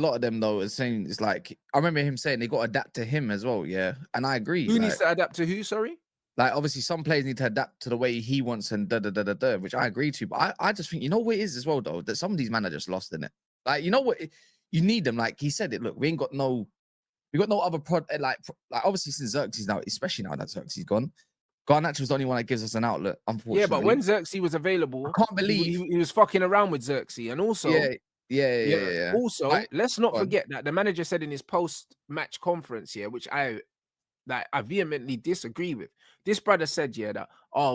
a lot of them though is saying it's like I remember him saying they got to adapt to him as well. Yeah, and I agree. Who needs to adapt to who? Sorry. Like obviously some players need to adapt to the way he wants and which I agree to. But I just think you know what it is as well though that some of these men are just lost in it. Like you know what you need them. Like he said it. Look, we got no other like obviously since Xerxes now, especially now that Xerxes gone. Garnacho's the only one that gives us an outlet. Unfortunately, Yeah, but when Xerxes was available, I can't believe he was fucking around with Xerxes, and also. Yeah. Also, let's not Go on. forget that the manager said in his post-match conference, which I vehemently disagree with. This brother said, that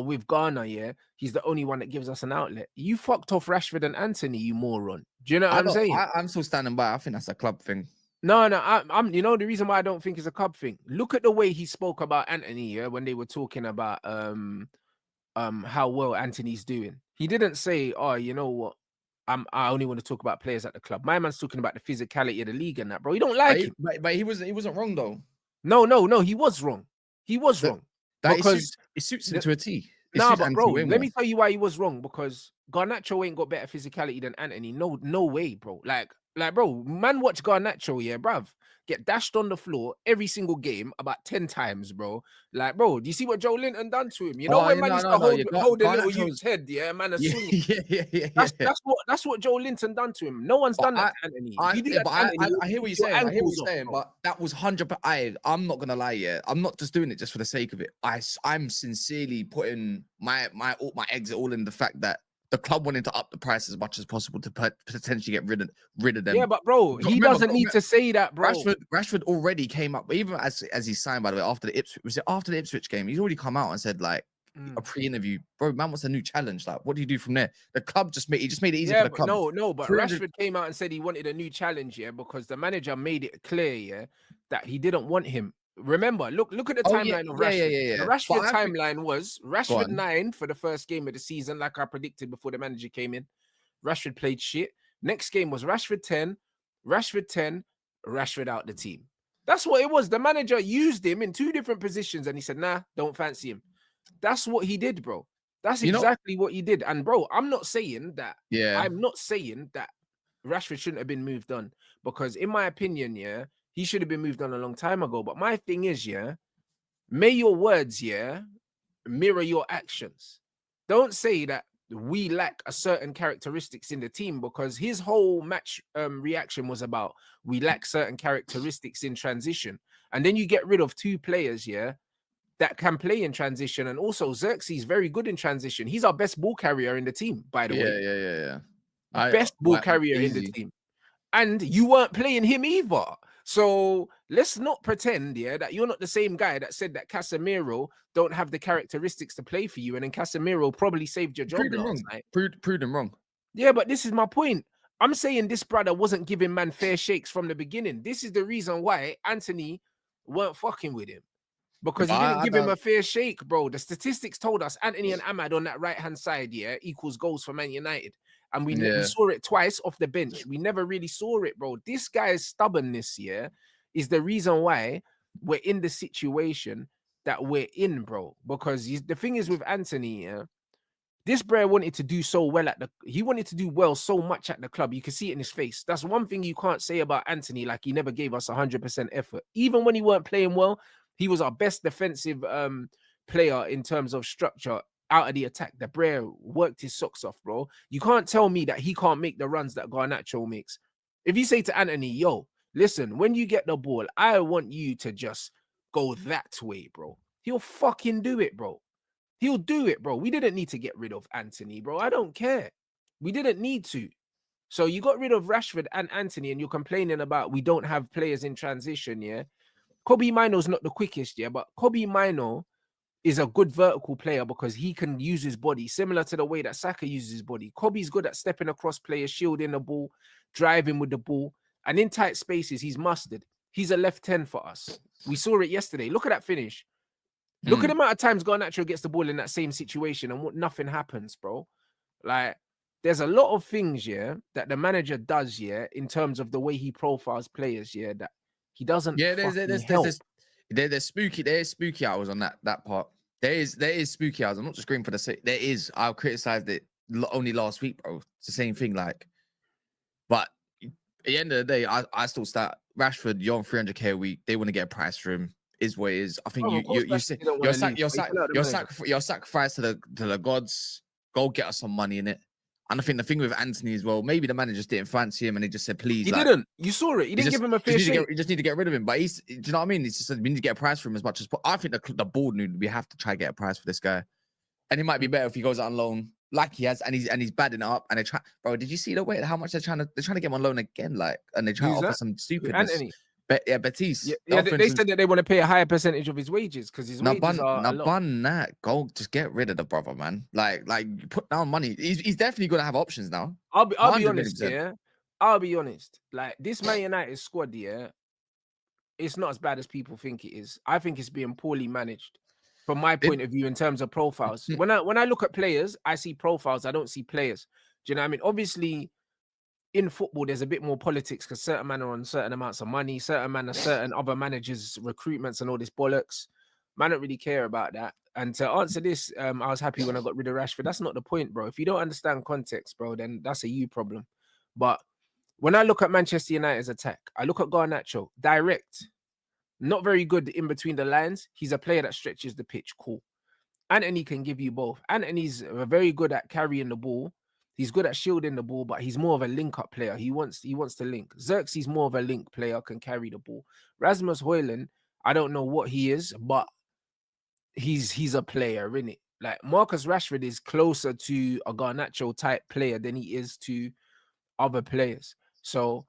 with Ghana, he's the only one that gives us an outlet. You fucked off Rashford and Anthony, you moron. Do you know what I'm saying? I'm still standing by. I think that's a club thing. No, I'm. You know the reason why I don't think it's a club thing. Look at the way he spoke about Anthony, when they were talking about how well Anthony's doing. He didn't say, you know what. I only want to talk about players at the club. My man's talking about the physicality of the league and that, bro. You don't like him. But he wasn't wrong though. No, he was wrong. He was wrong. Because it suits him to a T. Nah, but bro, let me tell you why he was wrong. Because Garnacho ain't got better physicality than Anthony. No way, bro. Like, bro, man, watch Garnacho, bruv. Get dashed on the floor every single game about 10 times, bro. Like, bro, do you see what Joe Linton done to him? You know when man used to hold the little youth's head, man, and swing it. That's what Joe Linton done to him. No one's done that to Anthony. I hear what you're saying. I hear what you're saying, but that was 100%. I'm not gonna lie, I'm not just doing it just for the sake of it. I'm sincerely putting my eggs all in the fact that the club wanted to up the price as much as possible to potentially get rid of them. Yeah, but bro, he doesn't need to say that, bro. Rashford already came up, even as he signed, by the way, after the Ipswich game, he's already come out and said like a pre-interview, bro. Man wants a new challenge. Like, what do you do from there? The club just made it easy for the club. But Rashford came out and said he wanted a new challenge, because the manager made it clear, that he didn't want him. Remember, look at the timeline of Rashford. The Rashford timeline was Rashford 9 for the first game of the season, like I predicted before the manager came in. Rashford played shit. Next game was Rashford 10, Rashford out the team. That's what it was. The manager used him in 2 different positions and he said, nah, don't fancy him. That's what he did, bro. That's exactly what he did. And bro, I'm not saying that Rashford shouldn't have been moved on, because in my opinion, he should have been moved on a long time ago. But my thing is, may your words, mirror your actions. Don't say that we lack a certain characteristics in the team, because his whole match reaction was about we lack certain characteristics in transition. And then you get rid of 2 players, that can play in transition. And also Xerxes very good in transition. He's our best ball carrier in the team, by the way. Best ball carrier in the team. And you weren't playing him either. So let's not pretend, that you're not the same guy that said that Casemiro don't have the characteristics to play for you, and then Casemiro probably saved your job last night. Proved him wrong. Yeah, but this is my point. I'm saying this brother wasn't giving man fair shakes from the beginning. This is the reason why Anthony weren't fucking with him, because he didn't give him a fair shake, bro. The statistics told us Anthony and Ahmad on that right-hand side, equals goals for Man United. And we saw it twice off the bench. We never really saw it, bro. This guy's stubbornness is the reason why we're in the situation that we're in, bro. Because the thing is with Anthony, this bro wanted to do so well he wanted to do well so much at the club. You can see it in his face. That's one thing you can't say about Anthony. Like, he never gave us 100% effort. Even when he weren't playing well, he was our best defensive player in terms of structure. Out of the attack, the Brer worked his socks off, bro. You can't tell me that he can't make the runs that Garnacho makes. If you say to Anthony, yo, listen, when you get the ball, I want you to just go that way, bro. He'll fucking do it, bro. He'll do it, bro. We didn't need to get rid of Anthony, bro. I don't care. We didn't need to. So you got rid of Rashford and Anthony, and you're complaining about we don't have players in transition, Kobe Mino's not the quickest, but Kobe Mino is a good vertical player because he can use his body, similar to the way that Saka uses his body. Kobe's good at stepping across players, shielding the ball, driving with the ball, and in tight spaces, he's mustard. He's a left 10 for us. We saw it yesterday. Look at that finish. Look at the amount of times Garnacho gets the ball in that same situation and nothing happens, bro. Like, there's a lot of things, that the manager does, in terms of the way he profiles players, that he doesn't. There's spooky hours on that part. There is spooky hours. I'm not just agreeing for the sake. There is. I've criticized it only last week, bro. It's the same thing. Like, but At the end of the day, I still start Rashford. You're on 300k a week. They want to get a price for him. Is what it is. I think Oh, of course, you say don't want to leave. your sacrifice to the gods. Go get us some money in it. And I think the thing with Anthony as well, maybe the manager just didn't fancy him and he just said, please. He didn't. You saw it. He didn't give him a fair shake. You just need to get rid of him. But do you know what I mean? It's just we need to get a price for him as much as possible. I think the board knew we have to try to get a price for this guy. And it might be better if he goes out on loan like he has, and he's badding it up. And they try, bro. Did you see the way how much they're trying to get him on loan again? Like, and they try to offer some stupidness. Anthony. Batiste. Yeah, they said that they want to pay a higher percentage of his wages because his wages are a lot. Go just get rid of the brother, man. Like put down money. He's definitely gonna have options now. I'll be honest, yeah. I'll be honest. Like this Man United squad, yeah, it's not as bad as people think it is. I think it's being poorly managed from my point of view in terms of profiles. When I look at players, I see profiles. I don't see players. Do you know what I mean? Obviously, in football, there's a bit more politics because certain men are on certain amounts of money, certain men are certain other managers' recruitments and all this bollocks. Man don't really care about that. And to answer this, I was happy when I got rid of Rashford. That's not the point, bro. If you don't understand context, bro, then that's a you problem. But when I look at Manchester United's attack, I look at Garnacho, direct, not very good in between the lines. He's a player that stretches the pitch, cool. Anthony can give you both. Anthony's very good at carrying the ball. He's good at shielding the ball, but he's more of a link-up player. He wants to link. Xerxes more of a link player, can carry the ball. Rasmus Højlund, I don't know what he is, but he's a player, innit? Like Marcus Rashford is closer to a Garnacho type player than he is to other players. So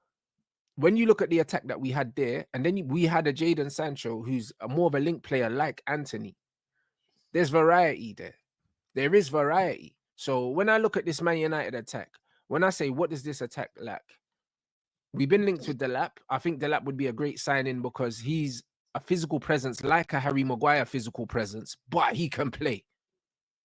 when you look at the attack that we had there, and then we had a Jadon Sancho who's more of a link player like Anthony, there's variety there. There is variety. So when I look at this Man United attack, when I say, what does this attack lack? We've been linked with Delap. I think Delap would be a great signing because he's a physical presence, like a Harry Maguire physical presence, but he can play.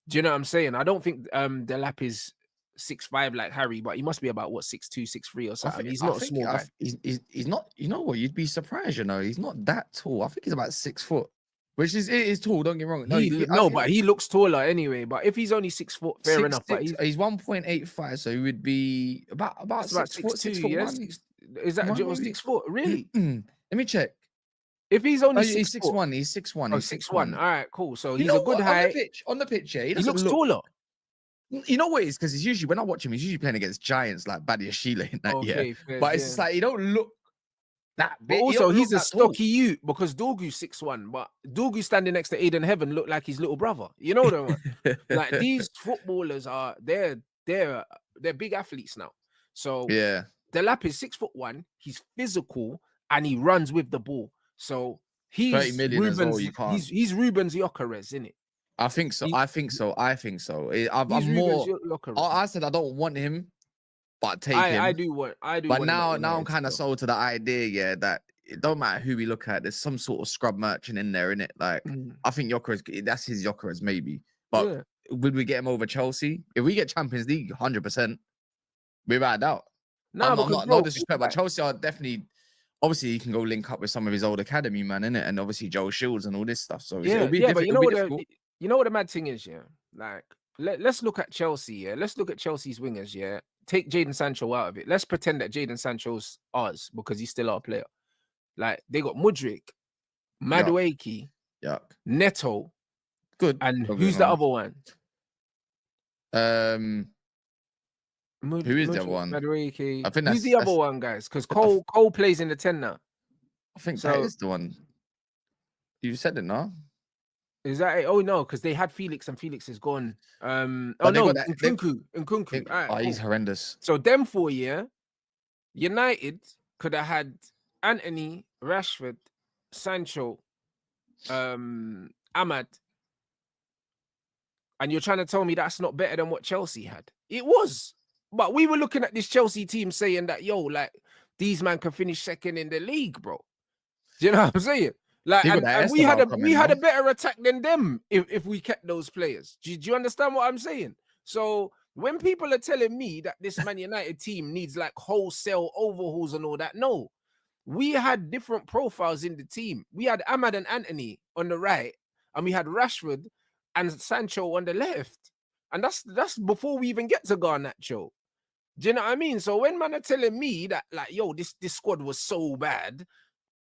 Do you know what I'm saying? I don't think Delap is 6'5" like Harry, but he must be about, 6'2", 6'3" or something. He's not a small guy. He's not, you know what? You'd be surprised, you know. He's not that tall. I think he's about 6 foot. Which is tall, don't get me wrong. But he looks taller anyway. But if he's only 6 foot, fair enough. But he's 1.85, so he would be about 6 foot, 6 foot yeah? 1. Is that 6 foot? Really? Let me check. If he's only he's 6'1", he's 6'1". Oh, 6'1". All right, cool. So he's a good height. On the pitch, yeah, he looks taller. You know what it is? Because he's usually, when I watch him, he's usually playing against giants like Badia Sheila in that year. But it's just like, he don't look that big. But also, he's a stocky ute because Dorgu's 6'1", but Dorgu standing next to Aiden Heaven looked like his little brother. You know what I mean? Like these footballers are they're big athletes now. So yeah, Delap is 6'1", he's physical and he runs with the ball. So he's 30 million Ruben's, as well, you can't. He's Ruben's Gyökeres, isn't it? I think so. I'm more. I said I don't want him, but take him. I do want. But now I'm kind of sold to the idea, yeah, that it don't matter who we look at. There's some sort of scrub merchant in there, innit? Like I think Gyökeres, that's his Gyökeres maybe. But would we get him over Chelsea? If we get Champions League, 100%, without a doubt. No disrespect, but Chelsea are definitely. Obviously, he can go link up with some of his old academy man, innit? And obviously Joe Shields and all this stuff. So it'll be different. But you know what the mad thing is, yeah? Like, let's look at Chelsea, yeah? Let's look at Chelsea's wingers, yeah? Take Jadon Sancho out of it. Let's pretend that Jadon Sancho's ours because he's still our player. Like, they got Mudryk, Madueke, Neto. Good. And who's the other one? Who is the one? Madueke. I think who's the other one, guys? Because Cole plays in the 10 now. I think that is the one. You said it, no? Is that it? Oh no, because they had Felix and Felix is gone. Nkunku. Right, he's horrendous. So them 4 year, United could have had Anthony, Rashford, Sancho, Ahmad. And you're trying to tell me that's not better than what Chelsea had? It was. But we were looking at this Chelsea team saying that, yo, like, these man can finish second in the league, bro. Do you know what I'm saying? Like, and we had a better attack than them if we kept those players. Do you understand what I'm saying? So when people are telling me that this Man United team needs like wholesale overhauls and all that, no. We had different profiles in the team. We had Ahmad and Anthony on the right, and we had Rashford and Sancho on the left. And that's before we even get to Garnacho. Do you know what I mean? So when man are telling me that, like, yo, this squad was so bad,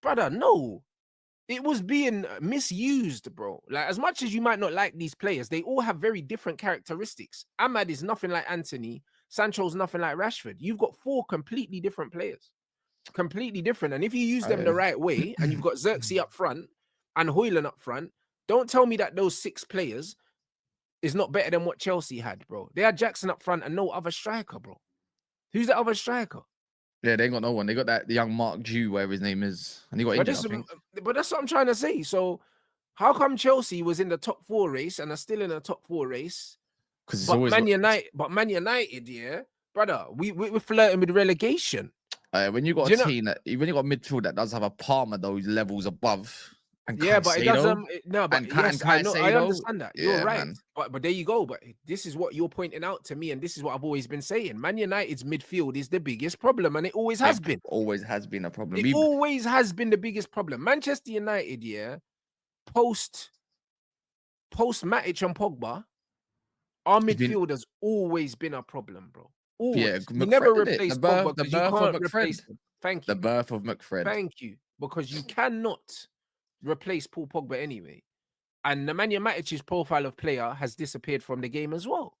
brother, no. It was being misused, bro. Like, as much as you might not like these players, they all have very different characteristics. Ahmad is nothing like Anthony. Sancho's nothing like Rashford. You've got 4 completely different players. Completely different. And if you use them the right way, and you've got Xerxes up front and Højlund up front, don't tell me that those 6 players is not better than what Chelsea had, bro. They had Jackson up front and no other striker, bro. Who's the other striker? Yeah, they ain't got no one. They got the young Mark Jew, whatever his name is, and he got injured, I think. But that's what I'm trying to say. So how come Chelsea was in the top 4 race and are still in the top 4 race? Because Man United, yeah, brother, we're flirting with relegation. When you got a team when you got midfield that does have a Palmer those levels above. And yeah, but it doesn't. No, but yes, I understand that. You're right. Man. But there you go. But this is what you're pointing out to me, and this is what I've always been saying. Man United's midfield is the biggest problem, and it always has been. Always has been a problem. It always has been the biggest problem. Manchester United, yeah, post Matic and Pogba, our midfield has always been a problem, bro. Always. Yeah, you never replace Pogba because you can't replace him. Thank you. The birth of McFred. Thank you, because you cannot replace Paul Pogba anyway. And Nemanja Matic's profile of player has disappeared from the game as well.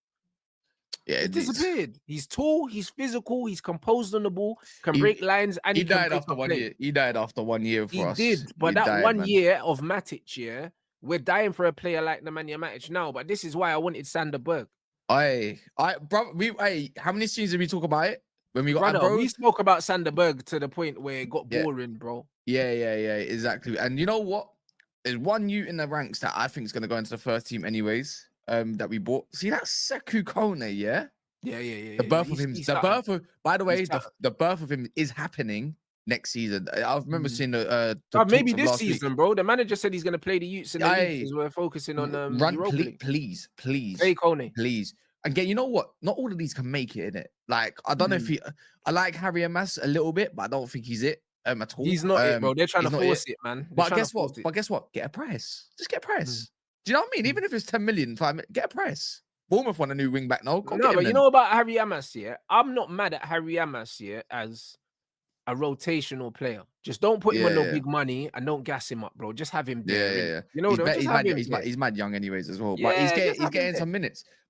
Yeah, it disappeared. He's tall, he's physical, he's composed on the ball, can break lines, and he died after 1 year. He died after 1 year for us. He did, but that 1 year of Matic, yeah, we're dying for a player like Nemanja Matic now. But this is why I wanted Sander Berg. Bro, how many scenes did we talk about it when we got? We spoke about Sander Berg to the point where it got boring, bro. Yeah, exactly. And you know what? There's one youth in the ranks that I think is going to go into the first team anyways. That we bought. See, that's Sekou Kone, yeah? Yeah. The birth of him. By the way, the birth of him is happening next season. I remember seeing the maybe this season, bro. The manager said he's going to play the youths in the league because we're focusing on please. Hey, Kone. Please. Again, you know what? Not all of these can make it, innit? Like, I don't know if I like Amorim'S a little bit, but I don't think he's it. At all. He's not it, bro. They're trying to force it, man. But guess what? Get a press. Just get a press. Do you know what I mean? Even if it's 10 million, get a press. Bournemouth want a new wing back now. No, but you know about Amorim'S, yeah? I'm not mad at Amorim'S, yeah, as a rotational player. Just don't put him on no big money and don't gas him up, bro. Just have him there. Yeah. You know, he's mad young anyways as well. But he's getting some minutes.